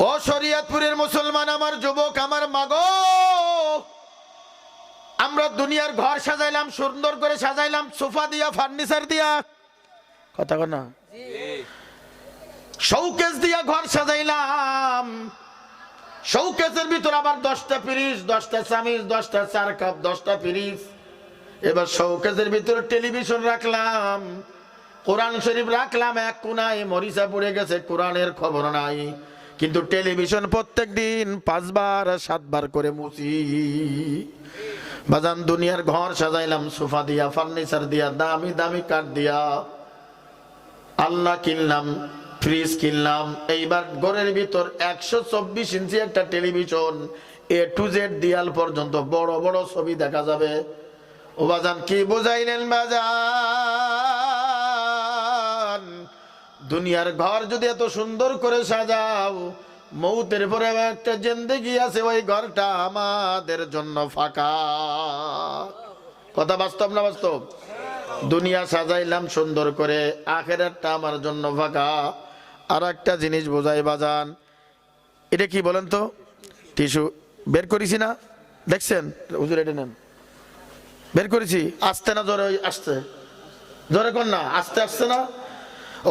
ও শরীয়তপুরের মুসলমান, আমার যুবক, আমার মাগো, আমরা দুনিয়ার ঘর সাজাইলাম, সুন্দর করে সাজাইলাম, সোফা দিয়া, ফার্নিচার দিয়া, কথা কর না, শোকেস দিয়া ঘর সাজাইলাম। শোকেসের ভিতর আবার 10টা পিরিচ, 10টা চামিচ, 10টা চার কাপ, 10টা পিরিচ। এবার শোকেসের ভিতর টেলিভিশন রাখলাম, কোরআন শরীফ রাখলাম, এক কোনায় মরিচা পড়ে গেছে, কোরআনের খবর নাই, কিন্তু টেলিভিশন প্রত্যেক দিন 5 বার 7 বার করে মুছি। বাজান দুনিয়ার ঘর সাজাইলাম সোফা দিয়া, ফার্নিচার দিয়া, দামি দামি কাঠ দিয়া, আল্লাহ কিনলাম, ফ্রিজ কিনলাম। এইবার ঘরের ভিতর 124 ইঞ্চি একটা টেলিভিশন, A to Z দিয়াল পর্যন্ত বড় বড় ছবি দেখা যাবে। ও বাজান কি বুঝাইলেন বাজান? দুনিয়ার ঘর যদি এত সুন্দর করে সাজাও, মৌতের পরে একটা জিন্দেগি আছে, ওই ঘরটা আমাদের জন্য ফাঁকা। কথা বাস্তব না বাস্তব? দুনিয়া সাজাইলাম সুন্দর করে, আখেরাতটা আমার জন্য ফাঁকা। আর একটা জিনিস বোঝাই বাজান, এটা কি বলেন তো? টিস্যু বের করেছি না, দেখছেন হুজুর? এটা নেন, বের করেছি। আসতে না জোরে? আসতে, জোরে কর না, আসতে আসছে না?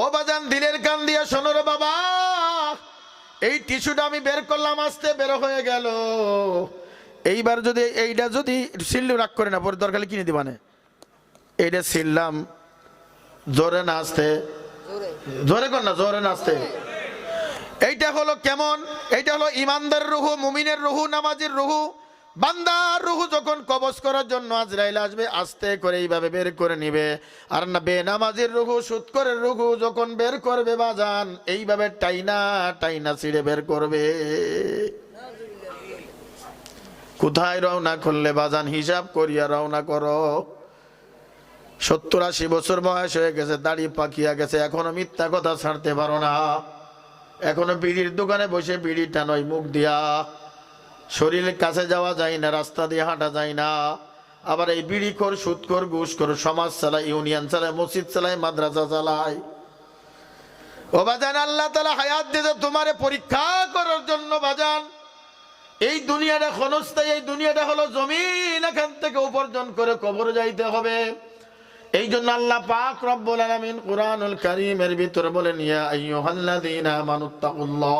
ও বাজান দিলের কান দিয়া শোনো রে বাবা, এই টিস্যুটা আমি বের করলাম, আসতে বের হয়ে গেল। এইবার যদি এইটা যদি সিল্লু রাগ করে না, পরে দরকার কিনে দিবানে। এইটা ছিললাম, জোরে না আসতে, জোরে কর না, জোরে না আসতে। এইটা হলো কেমন? এইটা হলো ইমানদার রুহু, মুমিনের রুহু, নামাজির রুহু। বান্দার রুহু যখন কবজ করার জন্য আজরাইল আসবে, আস্তে করে এইভাবে বের করে নিবে। আর না বেনামাজির রুহু, সুদখোরের রুহু যখন বের করবে বাজান, এইভাবে টাইনা টাইনা ছিঁড়ে বের করবে। কোথায় রওনা করলে বাজান? হিসাব করিয়া রওনা করো। 70-80 বছর বয়স হয়ে গেছে, দাড়ি পাকিয়া গেছে, এখনো মিথ্যা কথা ছাড়তে পারো না। এখনো বিড়ির দোকানে বসে বিড়ি টানই মুখ দিয়া, শরীরের কাছে যাওয়া যায় না, রাস্তা দিয়ে হাঁটা যায় না। আবার এই বিড়ি কর, সুদ কর, ঘুষ কর, সমাজ চালায়, ইউনিয়ন চালায়, মসজিদ চালায়, মাদ্রাসা চালায়। ও বাজান, আল্লাহ তাআলা হায়াত দিয়েছে তোমারে পরীক্ষা করার জন্য বাজান। এই দুনিয়াটা ক্ষণস্থায়ী, এই দুনিয়াটা হলো জমিন, এখান থেকে উপার্জন করে কবরে যাইতে হবে। এই জন্য আল্লাহ পাক রব্বুল আলামিন কুরআনুল কারীমের ভিতর বলেন, ইয়া আইয়ুহাল্লাযীনা আমানুত্তাকুল্লাহ,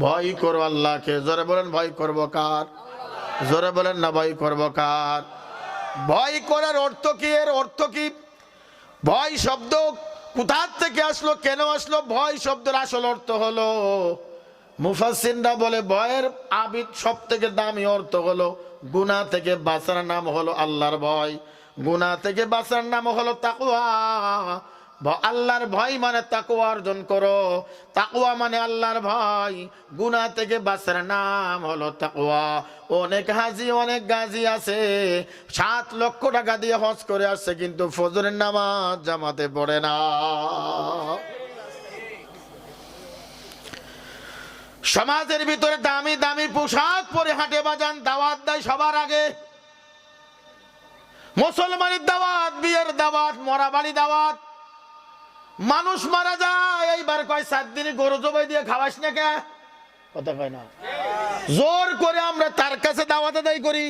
ভয় করো আল্লাহকে। জোরে বলেন, ভয় করব কার? জোরে বলেন না, ভয় করব কার? ভয় করার অর্থ কি? এর অর্থ কি? ভয় শব্দ কোথা থেকে আসলো, কেন আসলো? ভয় শব্দের আসল অর্থ হলো, মুফাসসিররা বলে ভয়ের আবিদ সব থেকে দামি অর্থ হলো গুনাহ থেকে বাঁচার নাম হলো আল্লাহর ভয়। গুনাহ থেকে বাঁচার নাম হলো তাকওয়া। আল্লাহর ভয় মানে তাকওয়া অর্জন করো, তাকওয়া মানে আল্লাহর ভয়। গুনাহ থেকে বাঁচার নাম হলো তাকওয়া। অনেক হাজি, অনেক গাজী আছে, 7 লক্ষ টাকা দিয়ে হজ করে আসছে, কিন্তু ফজরের নামাজ জামাতে পড়ে না। সমাজের ভিতরে দামি দামি পোশাক পরে হাঁটে বাজান, দাওয়াত দেয় সবার আগে। মুসলমানের দাওয়াত, বিয়ের দাওয়াত, মরা বাড়ি দাওয়াত। মানুষ মারা যায়, এইবার কয় 7 দিন গরু জবাই দিয়ে খাওয়াস না কে? কথা কয় না। জোর করে আমরা তার কাছে দাওয়াত আদায় করি।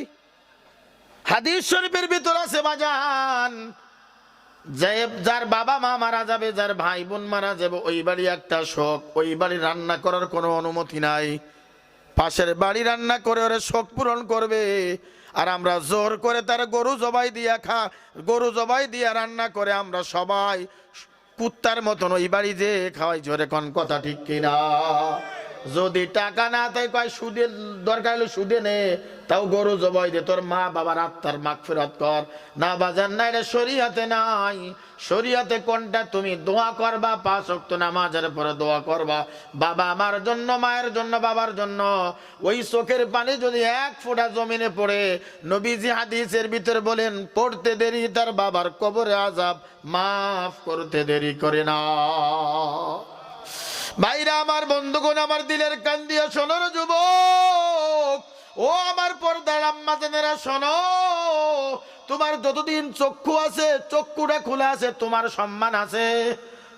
হাদিস শরীফের ভিতর আছে বাজান, যার বাবা মা মারা যাবে, যার ভাই বোন মারা যাবে, ওই বাড়ি একটা শোক, ওই বাড়ি রান্না করার কোনো অনুমতি নাই। পাশের বাড়ি রান্না করে ওরা শোক পূরণ করবে, আর আমরা জোর করে তার গরু জবাই দিয়া গরু জবাই দিয়া রান্না করে আমরা সবাই কুত্তার মতন ওই বাড়ি যে খাওয়াই। জোরে কোন কথা ঠিক কিনা? যদি টাকা না তাই কয় সুদের দরকার হলে সুদে নে, তাও গরু জবাই দে, তোর মা বাবার আত্মার মাগফিরাত কর। না বাজান না, এটা শরীয়তে নাই। শরীয়তে কোনটা? তুমি দোয়া করবা, 5 ওয়াক্ত নামাজের পরে দোয়া করবা, বাবা আমার জন্য, মায়ের জন্য, বাবার জন্য। ওই চোখের পানি যদি 1 ফোঁটা জমিনে পড়ে, নবীজি হাদিসের ভিতরে বলেন, পড়তে দেরি তার বাবার কবরে আযাব মাফ করতে দেরি করে না। ভাইরা আমার, বন্ধুগণ আমার, দিলের কান দিয়ে শোনো রে যুবক, ও আমার পর্দার আম্মা জানেরা শোনো। তোমার যতদিন চক্ষু আছে, চক্ষুটা খোলা আছে, তোমার সম্মান আছে।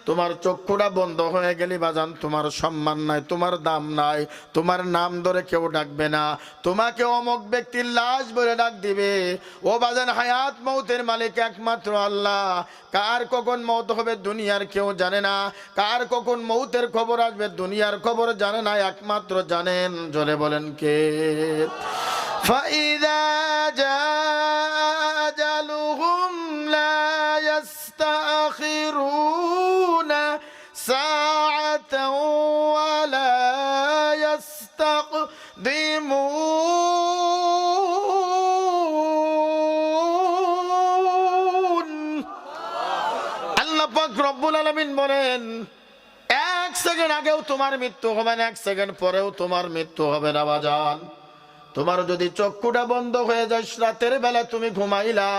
তোমার চক্ষুটা বন্ধ হয়ে গেলে বাজান তোমার সম্মান নাই, তোমার দাম নাই, তোমার নাম ধরে কেউ ডাকবে না, তোমাকে অমুক ব্যক্তির লাশ বলে ডাক দিবে। ও বাজান, হায়াত মৌতের মালিক একমাত্র আল্লাহ। কার কখন মৌত হবে দুনিয়ার কেউ জানে না, কার কখন মৌতের খবর আসবে দুনিয়ার খবর জানে না, একমাত্র জানেন। জোরে বলেন কে? ফাইদা জাআ আজালুহুম লা ইস্তাখিরুনা সাআতাও ওয়া লা ইস্তাকদিমুন। আল্লাহ পাক রব্বুল আলামিন বলেন, এক সেকেন্ড আগেও তোমার মৃত্যু হবে না, এক সেকেন্ড পরেও তোমার মৃত্যু হবে না বাজান। তোমার যদি চক্ষুটা বন্ধ হয়ে যায়, রাতের বেলা তুমি ঘুমাইলা,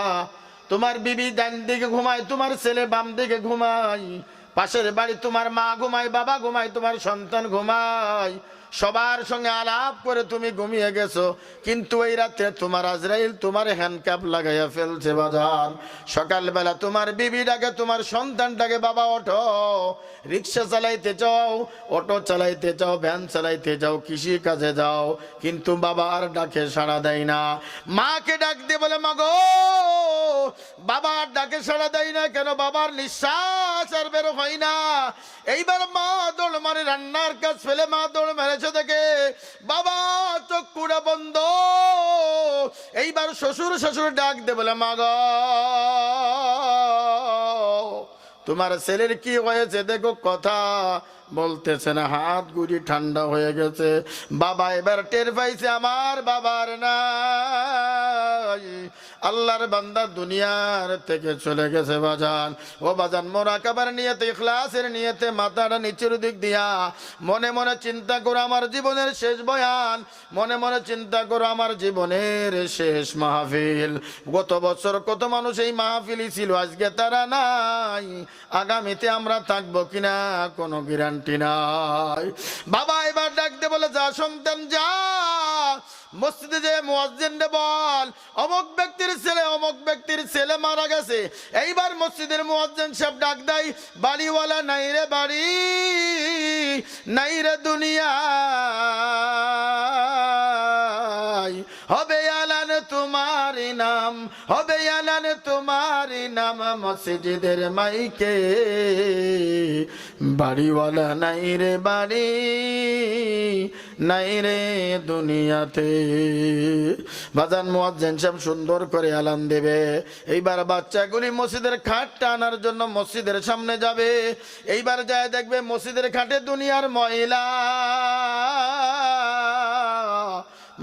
তোমার বিবি ডান দিকে ঘুমায়, তোমার ছেলে বাম দিকে ঘুমায়, পাশের বাড়ি তোমার মা ঘুমায়, বাবা ঘুমায়, তোমার সন্তান ঘুমায়, সবার সঙ্গে আলাপ করে তুমি ঘুমিয়ে গেছো, কিন্তু এই রাতে তোমার আজরাইল তোমার হ্যান্ডকাপ লাগাইয়া ফেলছে বাজান। সকালবেলা তোমার বিবি ডাকে, তোমার সন্তান ডাকে, বাবা ওঠো, রিক্সা চালাইতে যাও, অটো চালাইতে যাও, ভ্যান চালাইতে যাও, কৃষি কাজে যাও, কিন্তু বাবা আর ডাকে সাড়া দেয় না। মাকে ডাক দিয়ে বলে, মা গো, বাবা আর ডাকে সাড়া দেয় না কেন? বাবার নিঃশ্বাস আর বের হয় না। এইবার মা দৌড় মারে, রান্নার কাজ ফেলে মা দৌড় মেরেছে দেখে বাবা চক্ষুটা বন্ধ। এইবার শ্বশুর ডাক দে বলে, মা গো, তোমার ছেলের কি হয়েছে দেখো, কথা বলতেছে না, হাত গুড়ি ঠান্ডা হয়ে গেছে। বাবা এবার টের পাইছে আমার বাবার নাই, আল্লাহর বান্দা দুনিয়ার থেকে চলে গেছে বাজান। ও বাজান, মুরাকাবার নিয়তে, ইখলাসের নিয়তে মাথাটা নিচের দিক দিয়া মনে মনে চিন্তা করো আমার জীবনের শেষ বয়ান, মনে মনে চিন্তা করো আমার জীবনের শেষ মাহফিল। গত বছর কত মানুষ এই মাহফিলই ছিল, আজকে তারা নাই, আগামীতে আমরা থাকবো কিনা কোনো গ্যারান্টি নাই। বাবা এবার ডাকতে বলে, যা সন্তান যা, মসজিদে যে মুয়াজ্জিনকে বল, অমুক ব্যক্তির ছেলে মারা গেছে। এইবার মসজিদের মুয়াজ্জিন সাহেব ডাক দেয়, বাড়িওয়ালা নাই রে বাড়ি, নাই রে দুনিয়া, হবে আলান তোমারি নাম, হবে আলান তোমারি নাম মসজিদের মাইকে, বাড়িওয়ালা নাই রে বাড়ি, নাই রে দুনিয়াতে। বাজান মুয়াজ্জিন সাহেব সুন্দর করে আলান দেবে। এইবার বাচ্চাগুলি মসজিদের খাটটা আনার জন্য মসজিদের সামনে যাবে। এইবার যায় দেখবে মসজিদের খাটে দুনিয়ার ময়লা,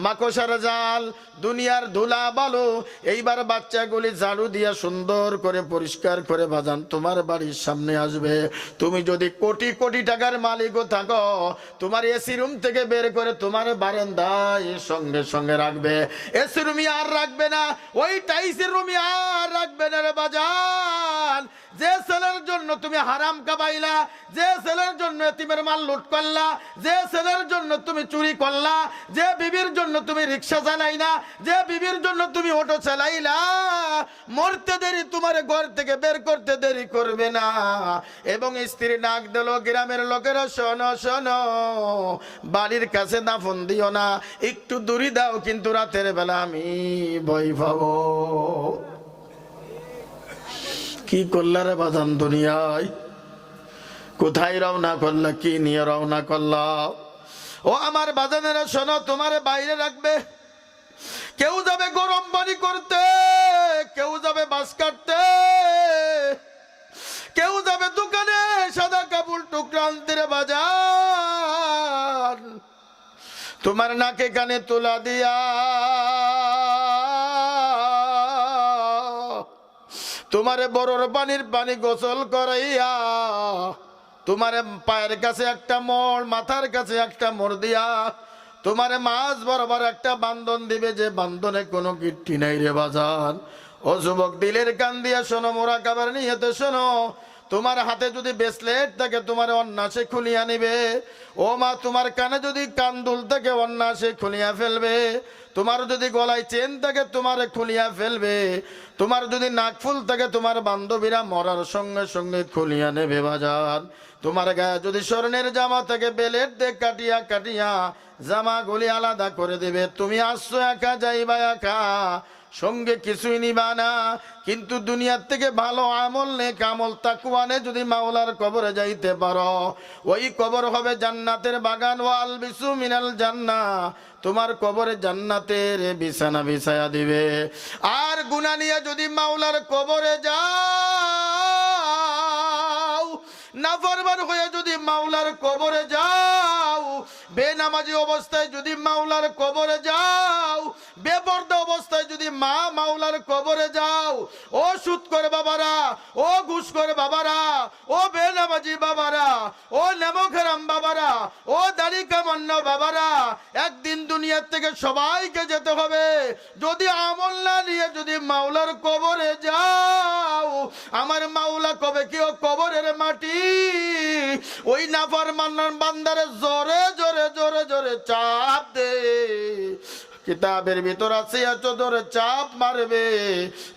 মাকড়সার জাল, দুনিয়ার ধুলা বালু। এইবার বাচ্চাগুলি ঝাড়ু দিয়া সুন্দর করে পরিষ্কার করে বাজান তোমার বাড়ির সামনে আসবে। তুমি যদি কোটি কোটি টাকার মালিকও থাকো, তোমার এসি রুম থেকে বের করে তোমার বারান্দায় সঙ্গে সঙ্গে রাখবে। এসি রুমই আর রাখবে না, ওই টাইসের রুমই আর রাখবে না রে বাজান। যে ছেলের জন্য তুমি হারাম কামাইলা, যে ছেলের জন্য এতিমের মাল লুট করলা, যে ছেলের জন্য তুমি চুরি করলা, যে বিবির জন্য তুমি রিক্সা চালাইলা, যে বিবির জন্য তুমি অটো চালাইলা, মরতে দেরি তোমার ঘর থেকে বের করতে দেরি করবে না। এবং স্ত্রী ডাক দিল, গ্রামের লোকেরা শোনো শোনো, বাড়ির কাছে দাফন দিও না, একটু দূরে দাও, কিন্তু রাতের বেলা আমি ভয় পাবো। কি করলা রে বাজান দুনিয়ায়? কোথায় রওনা করলা? কি নিয়ে রওনা করলা? ও আমার বাজানেরা শোনো, তোমার বাইরে রাখবে। কেউ যাবে গরম পানি করতে, কেউ যাবে বাস কাটতে, কেউ যাবে দোকানে সাদা কাপড় টুকরা আনতে রে বাজার। তোমার নাকে কানে তুলা দিয়া, তোমারে বড়র পানির পানি গোসল করাইয়া, তোমারে পায়ের কাছে একটা মোড়, মাথার কাছে একটা মোড় দিয়া, তোমারে মাছ বরাবর একটা বান্ধন দিবে, যে বান্ধনে কোনো গিট্টি নাই রে বাজান। ও যুবক, দিলের কান দিয়া শোনো, মুরাকাবার নিয়তে শোনো, তোমার হাতে যদি ব্রেসলেট থাকে তোমার অন্যাসে খুলিয়া নিবে। ও মা, তোমার কানে যদি কানদুল থাকে অন্যাসে খুলিয়া ফেলবে। তোমার যদি গলায় চেন থাকে তোমার খুলিয়া ফেলবে। তোমার যদি নাকফুল থাকে তোমার বান্ধবীরা মরার সঙ্গে সঙ্গে খুলিয়া নেবে বাজার। তোমার গায়ে যদি স্বর্ণের জামা থাকে বেলেট দিয়ে কাটিয়া কাটিয়া জামা গুলি আলাদা করে দেবে। তুমি আসছো একা, যাইবা একা, সঙ্গে কিছুই নিবা না। কিন্তু দুনিয়ার থেকে ভালো আমল নেক আমল তাকওয়ানে যদি মাওলার কবরে যাইতে পারো, ওই কবর হবে জান্নাতের বাগান। ওয়াল বিসু মিনাল জান্নাহ, তোমার কবরে জান্নাতের বিছানা বিছায়া দিবে। আর গুনাহ নিয়ে যদি মাওলার কবরে যাও, নাফরমান হয়ে যদি মাওলার কবরে যাও, বেনামাজি অবস্থায় যদি মাওলার কবরে যাও, বেপরদা অবস্থায় যদি মাওলার কবরে যাও, ও সুদ করে বাবারা, ও ঘুষ করে বাবারা, ও বেনামাজি বাবারা, ও নেমখারাম বাবারা, ও দাড়ি কামান্য বাবারা, একদিন দুনিয়ার থেকে সবাইকে যেতে হবে। যদি আমল না নিয়ে যদি মাওলার কবরে যাও, আমার মাওলা কবে কেউ কবরের মাটি ওই নাফরমান বান্দারে জোরে জোরে জোরে জোরে চাপ দে। কিতাবের ভিতর আছে এত জোরে চাপ মারবে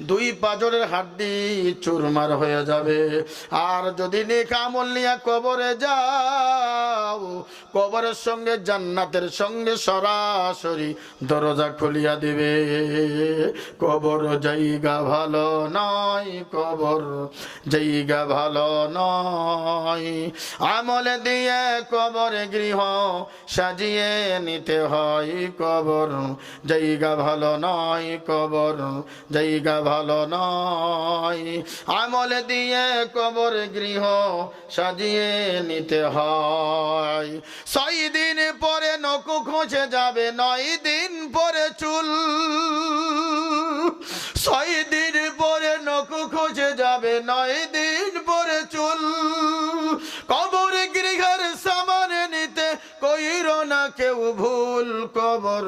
দুই পাজরের হাড্ডি চুরমার হয়ে যাবে। আর যদি নেক আমল নিয়ে কবরে যাও, কবরের সঙ্গে জান্নাতের সঙ্গে সরাসরি দরজা খুলিয়া দিবে। কবর জায়গা ভালো নয়, কবর জায়গা ভালো নয়। আমলে দিয়ে কবরে গৃহ সাজিয়ে নিতে হয়। কবর জায়গা ভালো নয়, কবর জায়গা ভালো নয়। আমলে দিয়ে কবর গৃহ সাজিয়ে নিতে হয়। 6 দিন পরে নখ খসে যাবে, 9 দিন পরে চুল। 6 দিন পরে নখ খসে যাবে, 9 দিন পরে চুল। কবর গৃহের সামানে নিতে কইরো না কেউ ভুল। কবর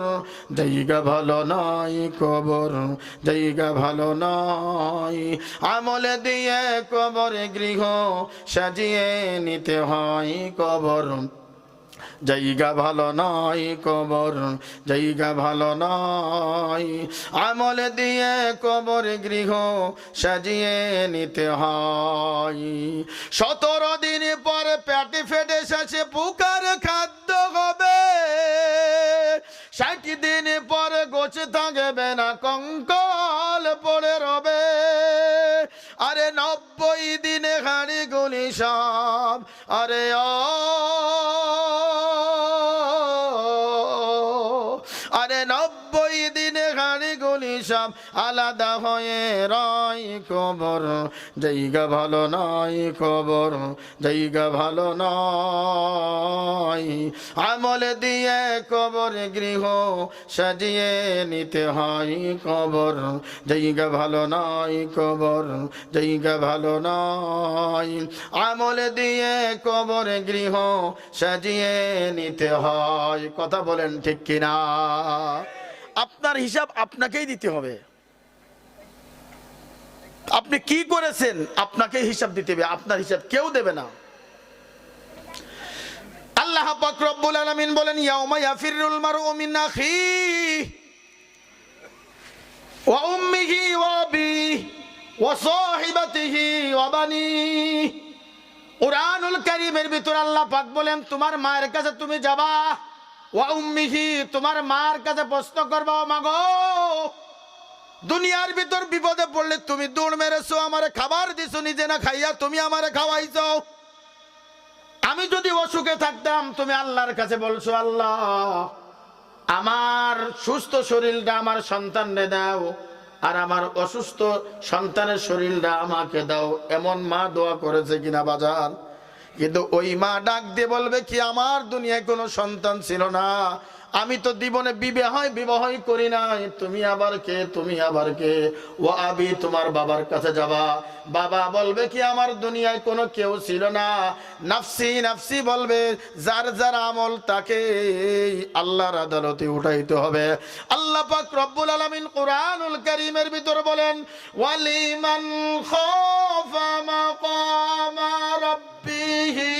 জায়গা ভালো নয়, কবর জায়গা ভালো নয়। আমলে দিয়ে কবর গৃহ সাজিয়ে নিতে হয়। কবর জায়গা ভালো নয়, কবর জায়গা ভালো নয়। আমলে দিয়ে কবর গৃহ সাজিয়ে নিতে হয়। 17 দিন পর পেটে ফেটে শেষে পুকার খাদ্য হবে। 60 দিন পর গোছে থাকবে না, কঙ্কাল পড়ে রবে। আরে 90 দিনে হাড়ি গুলি সব, আরে আরে 90 দিনে হাড়ি গুলি সব আলাদা হয়ে রয়। কবর জায়গা ভালো নয়, কবর জায়গা ভালো নয়। আমলে দিয়ে কবর গৃহ সাজিয়ে নিতে হয়। কবর জায়গা ভালো নয়, কবর জায়গা ভালো নয়। আমলে দিয়ে কবর গৃহ সাজিয়ে নিতে হয়। কথা বলেন ঠিক কিনা? আপনার হিসাব আপনাকেই দিতে হবে। আপনি কি করেছেন আপনাকে হিসাব দিতে হবে, আপনার হিসাব কেউ দেবে না। আল্লাহ পাক রব্বুল আলামিন বলেন, ইয়াউমা ইয়াফিরুল মারউ মিন আখিহি ওয়া উম্মিহি ওয়া আবিহি ওয়া সাহিবাতিহি ওয়া বানিহি। কুরআনুল কারীমের ভিতর আল্লাহ পাক বলেন, তোমার মায়ের কাছে তুমি যাবা, ওয়া উম্মিহি, তোমার মার কাছে প্রশ্ন করবা, ও মা গো, দুনিয়ার ভিতর বিপদে পড়লে তুমি দৌড় মেরেছো, আমারে খাবার দিছো, নিজে না খাইয়া তুমি আমারে খাওয়াইছো। আমি যদি অসুখে থাকতাম তুমি আল্লাহর কাছে বলছো, আল্লাহ আমার সুস্থ শরীরটা আমার সন্তানরে দাও, আর আমার অসুস্থ সন্তানের শরীরটা আমাকে দাও। এমন মা দোয়া করেছে কিনা বাজার? কিন্তু ওই মা ডাক দিয়ে বলবে কি, আমার দুনিয়ায় কোনো সন্তান ছিল না, আমি তো জীবনে বিবাহই করি নাই, তুমি আবার কে, তুমি আবার কে? ও আবি, তোমার বাবার কাছে যাবা। বাবা বলবে কি, আমার দুনিয়ায় কোনো কেউ ছিল না, নাফসি নাফসি বলবে। যার যার আমল তাকে আল্লাহর আদালতে উঠাইতে হবে। আল্লাহ পাক রব্বুল আলামিন কুরআনুল কারীমের ভিতর বলেন, ওয়ালিমান খাফা মাকামা রাব্বিহি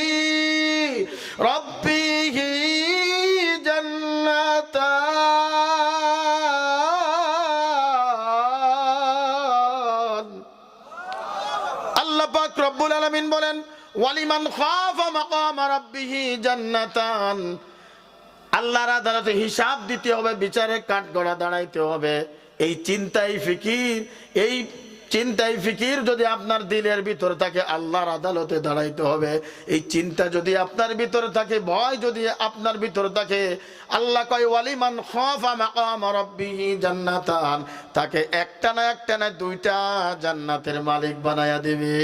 জান্নাতান। আল্লাহ পাক রব্বুল আলামিন বলেন, ওয়ালিমান খাফা মাকামা রাব্বিহি জান্নাতান। আল্লাহর আদালতে হিসাব দিতে হবে, বিচারে কাঠগড়া দাঁড়াইতে হবে। এই চিন্তাই ফিকির যদি আপনার দিলের ভিতর থাকে, আল্লাহর আদালতে দাঁড়াইতে হবে। এই চিন্তা যদি আপনার ভিতরে থাকে, ভয় যদি আপনার ভিতরে থাকে, আল্লাহ কয় ওয়ালিমান খাফা মাকাম রাব্বিহি জান্নাতান, তাকে একটা না দুইটা জান্নাতের মালিক বানায়া দিবে।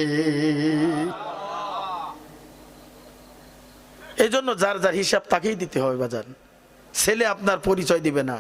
এই জন্য যার যার হিসাব তাকেই দিতে হবে বাজান। ছেলে আপনার পরিচয় দিবে না,